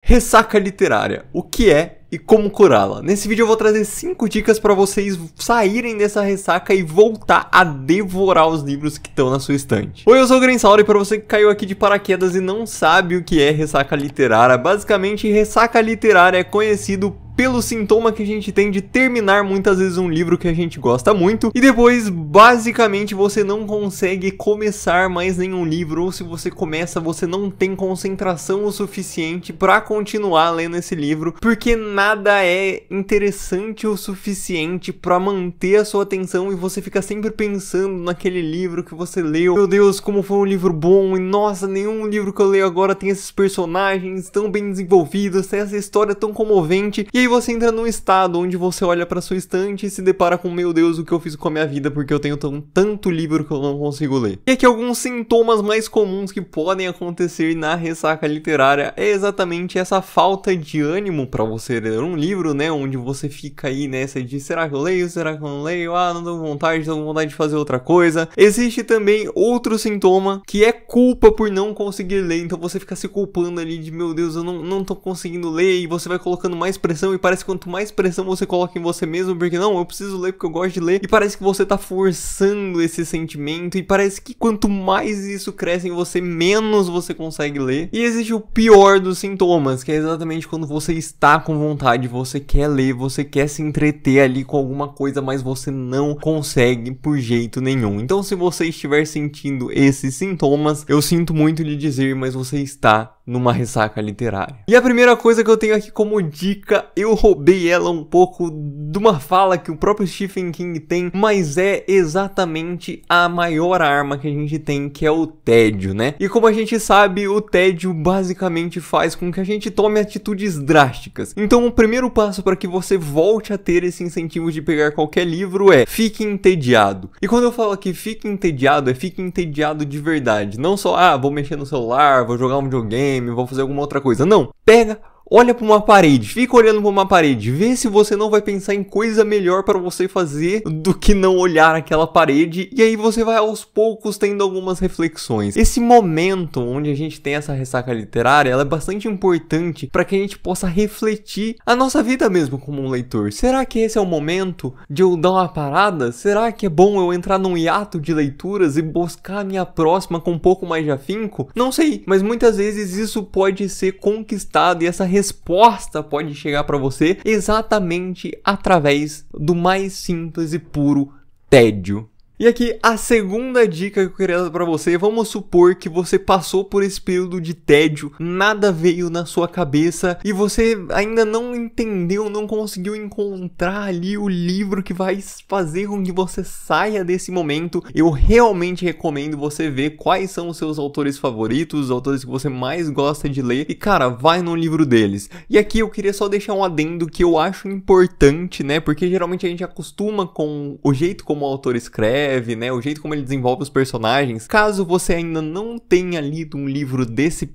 Ressaca literária, o que é e como curá-la. Nesse vídeo eu vou trazer 5 dicas para vocês saírem dessa ressaca e voltar a devorar os livros que estão na sua estante. Oi, eu sou o Grensauro e para você que caiu aqui de paraquedas e não sabe o que é ressaca literária, basicamente ressaca literária é conhecido pelo sintoma que a gente tem de terminar muitas vezes um livro que a gente gosta muito e depois basicamente você não consegue começar mais nenhum livro, ou se você começa você não tem concentração o suficiente para continuar lendo esse livro, porque nada é interessante o suficiente para manter a sua atenção e você fica sempre pensando naquele livro que você leu. Meu Deus, como foi um livro bom, e nossa, nenhum livro que eu leio agora tem esses personagens tão bem desenvolvidos, tem essa história tão comovente, e aí você entra num estado onde você olha pra sua estante e se depara com, meu Deus, o que eu fiz com a minha vida porque eu tenho tanto livro que eu não consigo ler. E aqui alguns sintomas mais comuns que podem acontecer na ressaca literária é exatamente essa falta de ânimo pra você ler um livro, né, onde você fica aí nessa de será que eu leio, será que eu não leio, não tô com vontade de fazer outra coisa. Existe também outro sintoma que é culpa por não conseguir ler, então você fica se culpando ali de, meu Deus, eu não tô conseguindo ler, e você vai colocando mais pressão e parece que quanto mais pressão você coloca em você mesmo, porque não, eu preciso ler porque eu gosto de ler, e parece que você tá forçando esse sentimento, e parece que quanto mais isso cresce em você, menos você consegue ler. E existe o pior dos sintomas, que é exatamente quando você está com vontade, você quer ler, você quer se entreter ali com alguma coisa, mas você não consegue por jeito nenhum. Então se você estiver sentindo esses sintomas, eu sinto muito lhe dizer, mas você está numa ressaca literária. E a primeira coisa que eu tenho aqui como dica, eu roubei ela um pouco de uma fala que o próprio Stephen King tem, mas é exatamente a maior arma que a gente tem, que é o tédio, né? E como a gente sabe, o tédio basicamente faz com que a gente tome atitudes drásticas. Então o primeiro passo para que você volte a ter esse incentivo de pegar qualquer livro é fique entediado. E quando eu falo aqui fique entediado, é fique entediado de verdade. Não só, vou mexer no celular, vou jogar um videogame, vou fazer alguma outra coisa. Não, pega, olha para uma parede, fica olhando para uma parede, vê se você não vai pensar em coisa melhor para você fazer do que não olhar aquela parede, e aí você vai aos poucos tendo algumas reflexões. Esse momento onde a gente tem essa ressaca literária, ela é bastante importante para que a gente possa refletir a nossa vida mesmo como um leitor. Será que esse é o momento de eu dar uma parada? Será que é bom eu entrar num hiato de leituras e buscar a minha próxima com um pouco mais de afinco? Não sei, mas muitas vezes isso pode ser conquistado e essa resposta pode chegar para você exatamente através do mais simples e puro tédio. E aqui a segunda dica que eu queria dar pra você, vamos supor que você passou por esse período de tédio, nada veio na sua cabeça e você ainda não entendeu, não conseguiu encontrar ali o livro que vai fazer com que você saia desse momento. Eu realmente recomendo você ver quais são os seus autores favoritos, os autores que você mais gosta de ler e, cara, vai no livro deles. E aqui eu queria só deixar um adendo que eu acho importante, né, porque geralmente a gente acostuma com o jeito como o autor escreve, né, o jeito como ele desenvolve os personagens. Caso você ainda não tenha lido um livro desse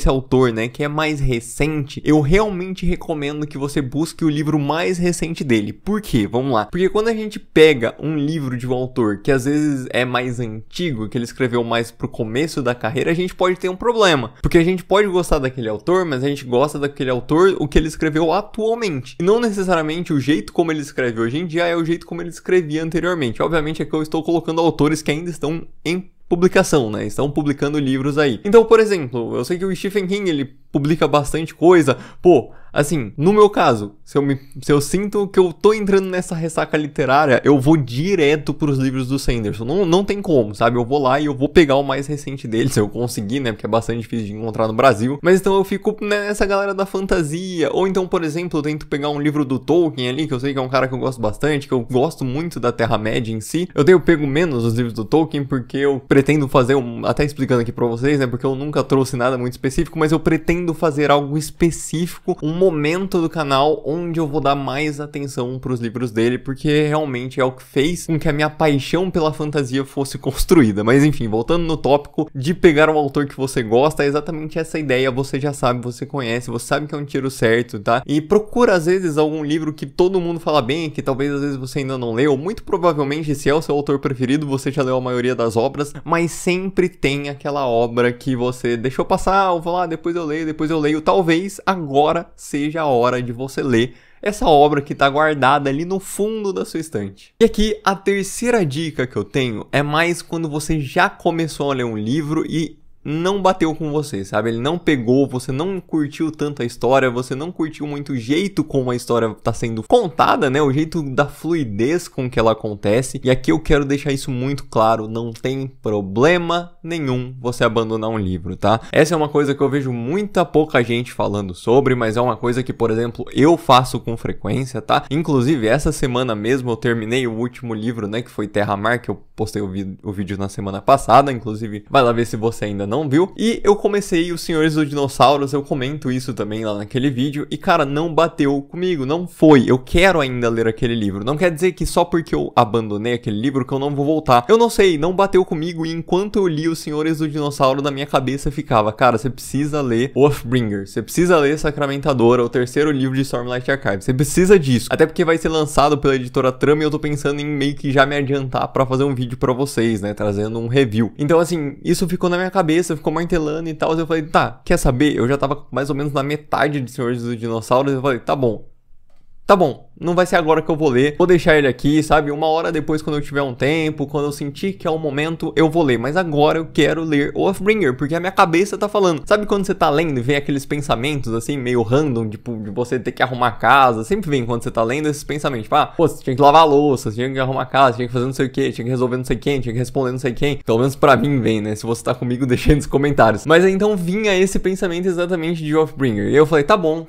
autor, né, que é mais recente, eu realmente recomendo que você busque o livro mais recente dele. Por quê? Vamos lá. Porque quando a gente pega um livro de um autor que às vezes é mais antigo, que ele escreveu mais pro começo da carreira, a gente pode ter um problema. Porque a gente pode gostar daquele autor, mas a gente gosta daquele autor o que ele escreveu atualmente. E não necessariamente o jeito como ele escreve hoje em dia é o jeito como ele escrevia anteriormente. Obviamente é que eu estou colocando autores que ainda estão em publicação, né? Estão publicando livros aí. Então, por exemplo, eu sei que o Stephen King, ele publica bastante coisa. Pô, assim, no meu caso, se eu sinto que eu tô entrando nessa ressaca literária, eu vou direto pros livros do Sanderson. Não tem como, sabe? Eu vou lá e eu vou pegar o mais recente dele, se eu conseguir, né? Porque é bastante difícil de encontrar no Brasil. Mas então eu fico nessa galera da fantasia. Ou então, por exemplo, eu tento pegar um livro do Tolkien ali, que eu sei que é um cara que eu gosto bastante, que eu gosto muito da Terra-média em si. Eu tenho pego menos os livros do Tolkien, porque eu pretendo fazer, até explicando aqui pra vocês, né? Porque eu nunca trouxe nada muito específico, mas eu pretendo fazer algo específico, um momento do canal onde eu vou dar mais atenção pros livros dele, porque realmente é o que fez com que a minha paixão pela fantasia fosse construída. Mas enfim, voltando no tópico de pegar um autor que você gosta, é exatamente essa ideia. Você já sabe, você conhece, você sabe que é um tiro certo, tá? E procura às vezes algum livro que todo mundo fala bem, que talvez às vezes você ainda não leu. Muito provavelmente, se é o seu autor preferido, você já leu a maioria das obras, mas sempre tem aquela obra que você deixou passar, ou vou lá, depois eu leio. Talvez agora seja a hora de você ler essa obra que tá guardada ali no fundo da sua estante. E aqui a terceira dica que eu tenho é mais quando você já começou a ler um livro e não bateu com você, sabe? Ele não pegou, você não curtiu tanto a história, você não curtiu muito o jeito como a história tá sendo contada, né? O jeito da fluidez com que ela acontece. E aqui eu quero deixar isso muito claro, não tem problema nenhum você abandonar um livro, tá? Essa é uma coisa que eu vejo muita pouca gente falando sobre, mas é uma coisa que, por exemplo, eu faço com frequência, tá? Inclusive, essa semana mesmo eu terminei o último livro, né? Que foi Terra-Mar, que eu postei o vídeo na semana passada. Inclusive, vai lá ver se você ainda não viu. E eu comecei Os Senhores dos Dinossauros, eu comento isso também lá naquele vídeo. E cara, não bateu comigo, não foi. Eu quero ainda ler aquele livro. Não quer dizer que só porque eu abandonei aquele livro que eu não vou voltar. Eu não sei, não bateu comigo. E enquanto eu li Os Senhores do Dinossauro, na minha cabeça ficava, cara, você precisa ler Oathbringer, você precisa ler Sacramentadora, o terceiro livro de Stormlight Archive. Você precisa disso. Até porque vai ser lançado pela editora Trama e eu tô pensando em meio que já me adiantar pra fazer um vídeo pra vocês, né, trazendo um review. Então assim, isso ficou na minha cabeça, ficou martelando e tal. Eu falei, tá, quer saber? Eu já tava mais ou menos na metade de Senhores dos Dinossauros. Eu falei, tá bom, não vai ser agora que eu vou ler, vou deixar ele aqui, sabe? Uma hora depois, quando eu tiver um tempo, quando eu sentir que é o momento, eu vou ler. Mas agora eu quero ler Oathbringer, porque a minha cabeça tá falando. Sabe quando você tá lendo e vem aqueles pensamentos, assim, meio random, tipo, de você ter que arrumar a casa? Sempre vem quando você tá lendo esses pensamentos, tipo, pô, você tinha que lavar a louça, você tinha que arrumar a casa, tinha que fazer não sei o que, tinha que resolver não sei quem, tinha que responder não sei quem. Pelo menos pra mim vem, né? Se você tá comigo, deixa aí nos comentários. Mas aí, então vinha esse pensamento exatamente de Oathbringer. E eu falei, tá bom,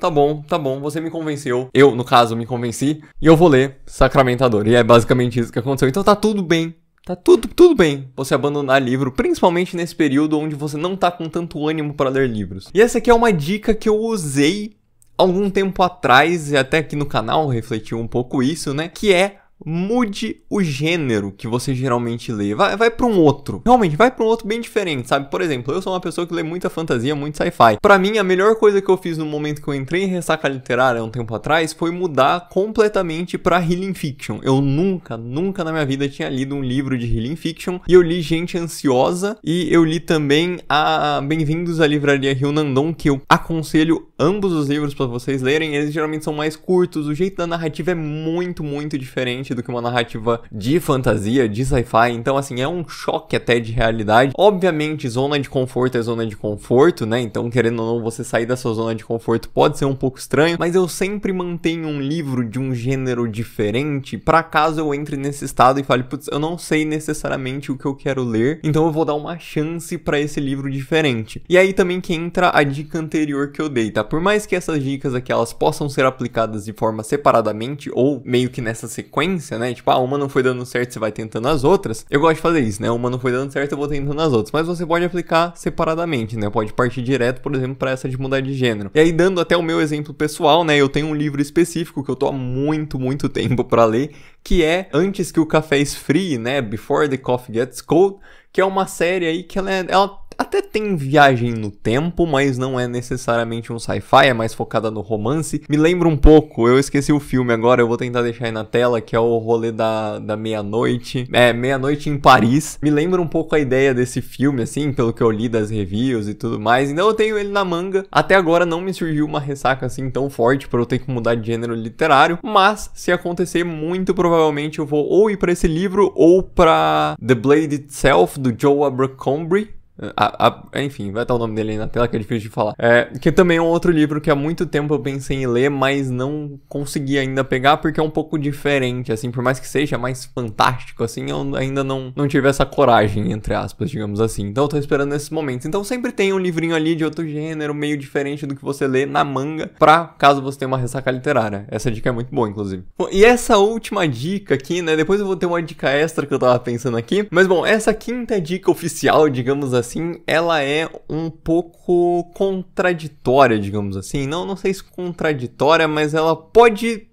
você me convenceu. Eu, no caso, me convenci. E eu vou ler Sacramentador. E é basicamente isso que aconteceu. Então tá tudo bem. Tá tudo bem você abandonar livro, principalmente nesse período onde você não tá com tanto ânimo para ler livros. E essa aqui é uma dica que eu usei algum tempo atrás, e até aqui no canal refletiu um pouco isso, né? Que é: mude o gênero que você geralmente lê. Vai pra um outro. Realmente, vai pra um outro bem diferente, sabe? Por exemplo, eu sou uma pessoa que lê muita fantasia, muito sci-fi. Pra mim, a melhor coisa que eu fiz no momento que eu entrei em Ressaca Literária, um tempo atrás, foi mudar completamente pra Healing Fiction. Eu nunca na minha vida tinha lido um livro de Healing Fiction. E eu li Gente Ansiosa. E eu li também a Bem-vindos à Livraria Rio Nandon, que eu aconselho ambos os livros pra vocês lerem. Eles geralmente são mais curtos. O jeito da narrativa é muito diferente do que uma narrativa de fantasia, de sci-fi. Então, assim, é um choque até de realidade. Obviamente, zona de conforto é zona de conforto, né? Então, querendo ou não, você sair da sua zona de conforto pode ser um pouco estranho, mas eu sempre mantenho um livro de um gênero diferente pra caso eu entre nesse estado e fale, putz, eu não sei necessariamente o que eu quero ler, então eu vou dar uma chance pra esse livro diferente. E aí também que entra a dica anterior que eu dei, tá? Por mais que essas dicas aqui, elas possam ser aplicadas de forma separadamente ou meio que nessa sequência, né? Tipo, uma não foi dando certo, você vai tentando as outras. Eu gosto de fazer isso, né? Uma não foi dando certo, eu vou tentando as outras. Mas você pode aplicar separadamente, né? Pode partir direto, por exemplo, pra essa de mudar de gênero. E aí, dando até o meu exemplo pessoal, né? Eu tenho um livro específico que eu tô há muito tempo pra ler, que é Antes que o Café Esfrie, né? Before the Coffee Gets Cold, que é uma série aí que ela até tem viagem no tempo, mas não é necessariamente um sci-fi, é mais focada no romance. Me lembra um pouco, eu esqueci o filme agora, eu vou tentar deixar aí na tela, que é o rolê da meia-noite. Meia-noite em Paris. Me lembra um pouco a ideia desse filme, assim, pelo que eu li das reviews e tudo mais. Então eu tenho ele na manga. Até agora não me surgiu uma ressaca assim tão forte pra eu ter que mudar de gênero literário, mas se acontecer, muito provavelmente eu vou ou ir pra esse livro ou pra The Blade Itself, do Joe Abercrombie. Enfim, vai estar o nome dele aí na tela, que é difícil de falar. Que também é um outro livro que há muito tempo eu pensei em ler, mas não consegui ainda pegar, porque é um pouco diferente, assim, por mais que seja mais fantástico, assim, eu ainda não tive essa coragem, entre aspas, digamos assim. Então eu tô esperando nesses momentos. Então sempre tem um livrinho ali de outro gênero, meio diferente do que você lê na manga, pra caso você tenha uma ressaca literária. Essa dica é muito boa, inclusive. Bom, e essa última dica aqui, né, depois eu vou ter uma dica extra que eu tava pensando aqui, mas bom, essa quinta dica oficial, digamos assim, assim, ela é um pouco contraditória, digamos assim. Não sei se contraditória, mas ela pode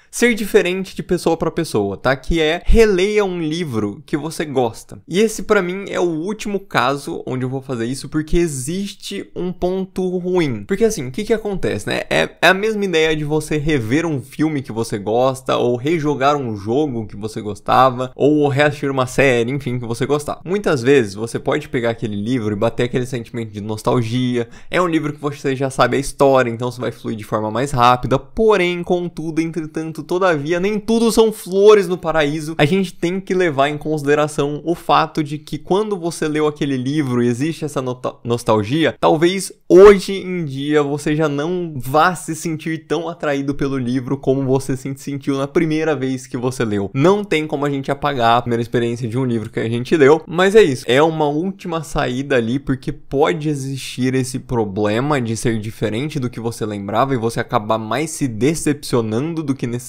ser diferente de pessoa para pessoa, tá? Que é releia um livro que você gosta. E esse pra mim é o último caso onde eu vou fazer isso, porque existe um ponto ruim. Porque assim, o que acontece, né? É a mesma ideia de você rever um filme que você gosta, ou rejogar um jogo que você gostava, ou reassistir uma série, enfim, que você gostava. Muitas vezes você pode pegar aquele livro e bater aquele sentimento de nostalgia. É um livro que você já sabe a história, então você vai fluir de forma mais rápida. Porém, contudo, entretanto, todavia, nem tudo são flores no paraíso. A gente tem que levar em consideração o fato de que quando você leu aquele livro e existe essa nostalgia, talvez hoje em dia você já não vá se sentir tão atraído pelo livro como você se sentiu na primeira vez que você leu. Não tem como a gente apagar a primeira experiência de um livro que a gente leu, mas é isso. É uma última saída ali, porque pode existir esse problema de ser diferente do que você lembrava e você acabar mais se decepcionando do que necessariamente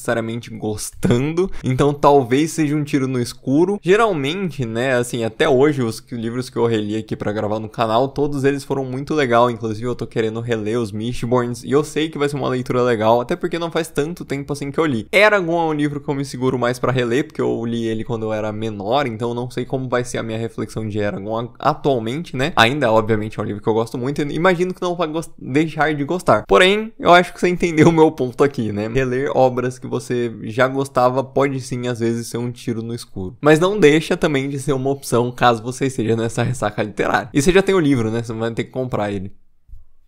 gostando. Então talvez seja um tiro no escuro. Geralmente, né, assim, até hoje os livros que eu reli aqui pra gravar no canal, todos eles foram muito legal. Inclusive eu tô querendo reler os Mistborns e eu sei que vai ser uma leitura legal, até porque não faz tanto tempo assim que eu li. Eragon é um livro que eu me seguro mais pra reler, porque eu li ele quando eu era menor, então não sei como vai ser a minha reflexão de Eragon atualmente, né? Ainda, obviamente, é um livro que eu gosto muito e imagino que não vai deixar de gostar. Porém, eu acho que você entendeu o meu ponto aqui, né? Reler obras que você já gostava pode sim, às vezes, ser um tiro no escuro. Mas não deixa também de ser uma opção caso você esteja nessa ressaca literária. E você já tem o livro, né? Você não vai ter que comprar ele.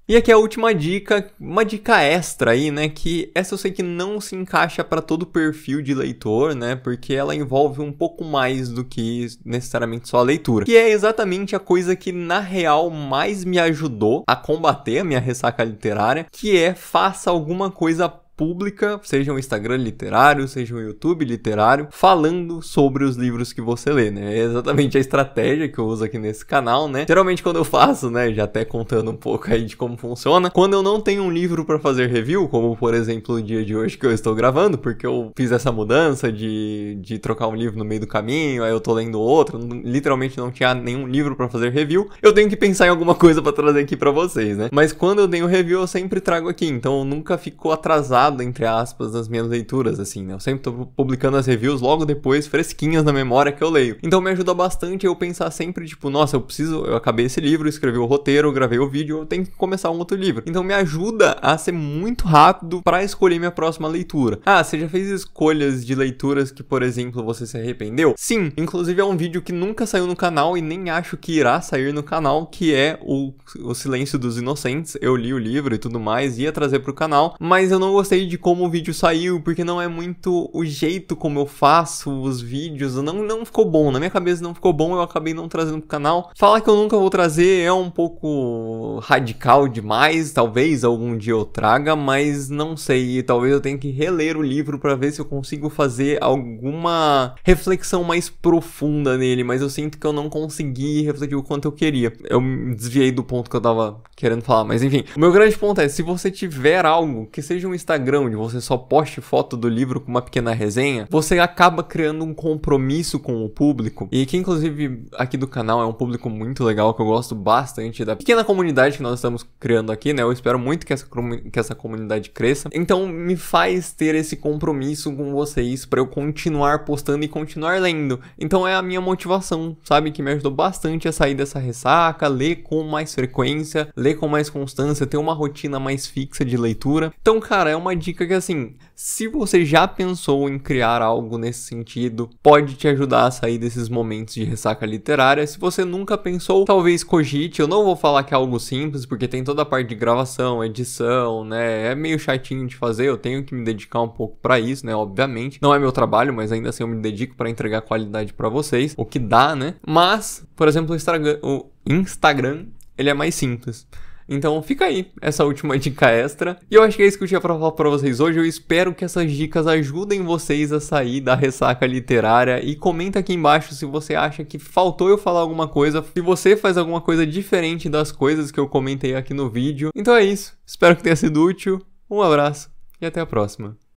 E aqui a última dica, uma dica extra aí, né, que essa eu sei que não se encaixa para todo perfil de leitor, né, porque ela envolve um pouco mais do que necessariamente só a leitura. Que é exatamente a coisa que, na real, mais me ajudou a combater a minha ressaca literária, que é faça alguma coisa pública, seja um Instagram literário, seja um YouTube literário, falando sobre os livros que você lê, né? É exatamente a estratégia que eu uso aqui nesse canal, né? Geralmente quando eu faço, né, já até contando um pouco aí de como funciona, quando eu não tenho um livro para fazer review, como por exemplo o dia de hoje que eu estou gravando, porque eu fiz essa mudança de trocar um livro no meio do caminho, aí eu tô lendo outro, literalmente não tinha nenhum livro para fazer review, eu tenho que pensar em alguma coisa para trazer aqui para vocês, né? Mas quando eu tenho review, eu sempre trago aqui, então eu nunca fico atrasado, entre aspas, nas minhas leituras, assim, né? Eu sempre tô publicando as reviews logo depois, fresquinhas na memória que eu leio. Então me ajuda bastante eu pensar sempre, tipo, nossa, eu acabei esse livro, escrevi o roteiro, gravei o vídeo, eu tenho que começar um outro livro. Então me ajuda a ser muito rápido pra escolher minha próxima leitura. Ah, você já fez escolhas de leituras que, por exemplo, você se arrependeu? Sim, inclusive é um vídeo que nunca saiu no canal e nem acho que irá sair no canal, que é o Silêncio dos Inocentes. Eu li o livro e tudo mais, ia trazer pro canal, mas eu não gostei de como o vídeo saiu, porque não é muito o jeito como eu faço os vídeos, não ficou bom, na minha cabeça não ficou bom, eu acabei não trazendo pro canal. Falar que eu nunca vou trazer é um pouco radical demais, talvez algum dia eu traga, mas não sei, talvez eu tenha que reler o livro pra ver se eu consigo fazer alguma reflexão mais profunda nele, mas eu sinto que eu não consegui refletir o quanto eu queria. Eu me desviei do ponto que eu tava querendo falar, mas enfim, o meu grande ponto é, se você tiver algo que seja um Instagram onde você só poste foto do livro com uma pequena resenha, você acaba criando um compromisso com o público, e que inclusive aqui do canal é um público muito legal, que eu gosto bastante da pequena comunidade que nós estamos criando aqui, né? Eu espero muito que essa comunidade cresça, então me faz ter esse compromisso com vocês pra eu continuar postando e continuar lendo. Então é a minha motivação, sabe? Que me ajudou bastante a sair dessa ressaca, ler com mais frequência, ler com mais constância, ter uma rotina mais fixa de leitura. Então, cara, é uma dica que, assim, se você já pensou em criar algo nesse sentido, pode te ajudar a sair desses momentos de ressaca literária. Se você nunca pensou, talvez cogite. Eu não vou falar que é algo simples, porque tem toda a parte de gravação, edição, né? É meio chatinho de fazer, eu tenho que me dedicar um pouco pra isso, né? Obviamente, não é meu trabalho, mas ainda assim eu me dedico pra entregar qualidade pra vocês, o que dá, né? Mas, por exemplo, o Instagram, ele é mais simples. Então fica aí essa última dica extra. E eu acho que é isso que eu tinha pra falar pra vocês hoje. Eu espero que essas dicas ajudem vocês a sair da ressaca literária. E comenta aqui embaixo se você acha que faltou eu falar alguma coisa. Se você faz alguma coisa diferente das coisas que eu comentei aqui no vídeo. Então é isso. Espero que tenha sido útil. Um abraço e até a próxima.